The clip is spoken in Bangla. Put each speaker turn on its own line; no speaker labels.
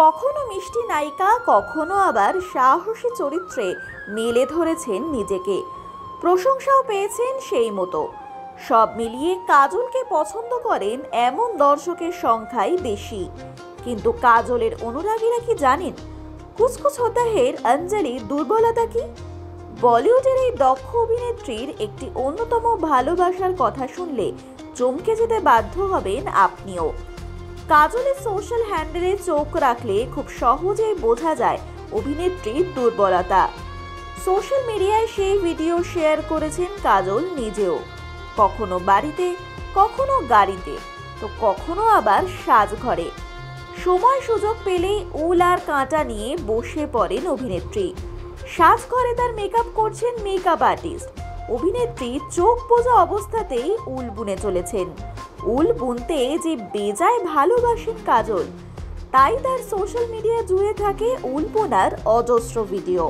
কখনো মিষ্টি নায়িকা, কখনো আবার সাহসী চরিত্রে মেলে ধরেছেন নিজেকে, প্রশংসাও পেয়েছেন সেই মতো। সব মিলিয়ে কাজলকে পছন্দ করেন এমন দর্শকের সংখ্যাই বেশি। কিন্তু কাজলের অনুরাগীরা কি জানেন কুছ কুছ হোতা হের অঞ্জলির দুর্বলতা কি? বলিউডের এই দক্ষ অভিনেত্রীর একটি অন্যতম ভালোবাসার কথা শুনলে চমকে যেতে বাধ্য হবেন আপনিও। কাজলের সোশ্যাল হ্যান্ডেলে চোখ রাখলে খুব সহজেই বোঝা যায় অভিনেত্রীর দুর্বলতা। সোশ্যাল মিডিয়ায় সেই ভিডিও শেয়ার করেছেন কাজল নিজেও, কখনো বাড়িতে, কখনো গাড়িতে, তো কখনো আবার সাজঘরে। সময় সুযোগ পেলেই উল আর কাঁটা নিয়ে বসে পড়েন অভিনেত্রী। সাজঘরে তার মেকআপ করছেন মেকআপ আর্টিস্ট। অভিনেত্রী চোখ বোঝা অবস্থাতেই উল বুনে চলেছেন। উল বুনতে যে বেজায় ভালোবাসেন কাজল, তাই তার সোশ্যাল মিডিয়া জুড়ে থাকে উল বোনার অজস্র ভিডিও।